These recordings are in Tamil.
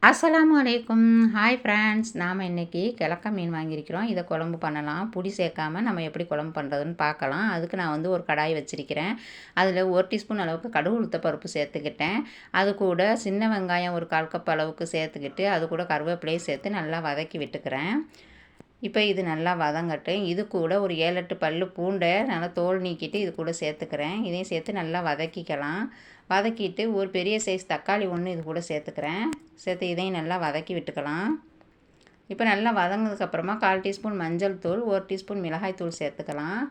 அஸ்ஸலாமு அலைக்கும். ஹாய் ஃப்ரெண்ட்ஸ், நாம் இன்றைக்கி கிழக்க மீன் வாங்கியிருக்கிறோம். இதை குழம்பு பண்ணலாம். புளி சேர்க்காமல் நம்ம எப்படி குழம்பு பண்ணுறதுன்னு பார்க்கலாம். அதுக்கு நான் ஒரு கடாய் வச்சுருக்கிறேன். அதில் 1 டீஸ்பூன் அளவுக்கு கடுகு உளுத்த பருப்பு சேர்த்துக்கிட்டேன். அது கூட சின்ன வெங்காயம் ஒரு 1/4 கப் அளவுக்கு சேர்த்துக்கிட்டு, அது கூட கருவேப்பிலையை சேர்த்து நல்லா வதக்கி விட்டுக்கிறேன். இப்போ இது நல்லா வதங்கட்டும். இது கூட ஒரு 7, 8 பல்லு பூண்டை நல்லா தோல் நீக்கிட்டு இது கூட சேர்த்துக்கிறேன். இதையும் சேர்த்து நல்லா வதக்கிக்கலாம். வதக்கிட்டு ஒரு பெரிய சைஸ் தக்காளி ஒன்று இது கூட சேர்த்துக்கிறேன். சேர்த்து இதையும் நல்லா வதக்கி விட்டுக்கலாம். இப்போ நல்லா வதங்கினதுக்கப்புறமா 1/4 டீஸ்பூன் மஞ்சள் தூள், 1 டீஸ்பூன் மிளகாய் தூள் சேர்த்துக்கலாம்.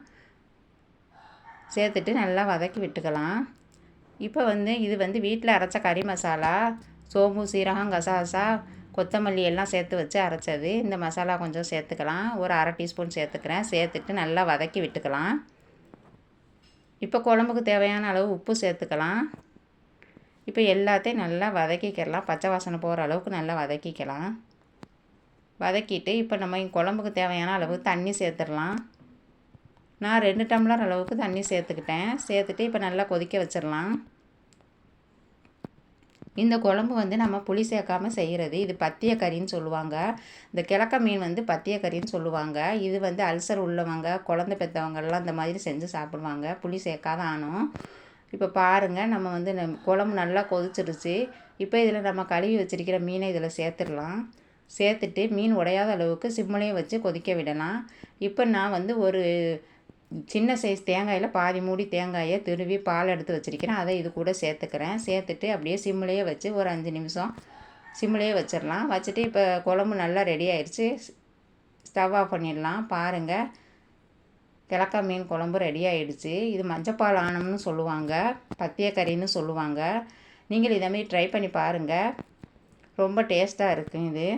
சேர்த்துட்டு நல்லா வதக்கி விட்டுக்கலாம். இப்போ இது வீட்டில் அரைச்ச கறி மசாலா, சோம்பு, சீரகம், கசகசா, கொத்தமல்லி எல்லாம் சேர்த்து வச்சு அரைச்சது. இந்த மசாலா கொஞ்சம் சேர்த்துக்கலாம். ஒரு 1/2 டீஸ்பூன் சேர்த்துக்கிறேன். சேர்த்துட்டு நல்லா வதக்கி விட்டுக்கலாம். இப்போ குழம்புக்கு தேவையான அளவு உப்பு சேர்த்துக்கலாம். இப்போ எல்லாத்தையும் நல்லா வதக்கிக்கலாம். பச்சை வாசனை போகிற அளவுக்கு நல்லா வதக்கிக்கலாம். வதக்கிட்டு இப்போ நம்ம குழம்புக்கு தேவையான அளவு தண்ணி சேர்த்துடலாம். நான் 2 டம்ளர் அளவுக்கு தண்ணி சேர்த்துக்கிட்டேன். சேர்த்துட்டு இப்போ நல்லா கொதிக்க வச்சிடலாம். இந்த குழம்பு நம்ம புளி சேர்க்காமல் செய்கிறது. இது பத்திய கறின்னு சொல்லுவாங்க. இந்த கிழக்க மீன் பத்திய கறின்னு சொல்லுவாங்க. இது அல்சர் உள்ளவங்க, குழந்தை பெற்றவங்கெல்லாம் இந்த மாதிரி செஞ்சு சாப்பிடுவாங்க. புளி சேர்க்காத ஆணும். இப்போ பாருங்கள், நம்ம குழம்பு நல்லா கொதிச்சிருச்சு. இப்போ இதில் நம்ம கழுவி வச்சிருக்கிற மீனை இதில் சேர்த்துடலாம். சேர்த்துட்டு மீன் உடையாத அளவுக்கு சிம்மிலையும் வச்சு கொதிக்க விடலாம். இப்போ நான் ஒரு சின்ன சைஸ் தேங்காயில் பாதி மூடி தேங்காயை துருவி பால் எடுத்து வச்சுருக்கிறேன். அதை இது கூட சேர்த்துக்கிறேன். சேர்த்துட்டு அப்படியே சிம்மிலையே வச்சு ஒரு 5 நிமிஷம் சிம்மிலையே வச்சிடலாம். வச்சுட்டு இப்போ குழம்பு நல்லா ரெடி ஆயிடுச்சு. ஸ்டவ் ஆஃப் பண்ணிடலாம். பாருங்கள், கிழக்க மீன் குழம்பு ரெடி ஆகிடுச்சு. இது மஞ்சப்பால் ஆனம்னு சொல்லுவாங்க, பத்திய கறின்னு சொல்லுவாங்க. நீங்கள் இதேமாரி ட்ரை பண்ணி பாருங்கள். ரொம்ப டேஸ்ட்டாக இருக்கும் இது.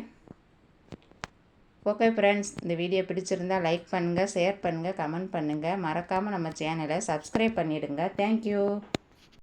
ஓகே ஃப்ரெண்ட்ஸ், இந்த வீடியோ பிடிச்சிருந்தால் லைக் பண்ணுங்கள், ஷேர் பண்ணுங்கள், கமெண்ட் பண்ணுங்கள். மறக்காமல் நம்ம சேனலை சப்ஸ்கிரைப் பண்ணிவிடுங்க. தேங்க்யூ.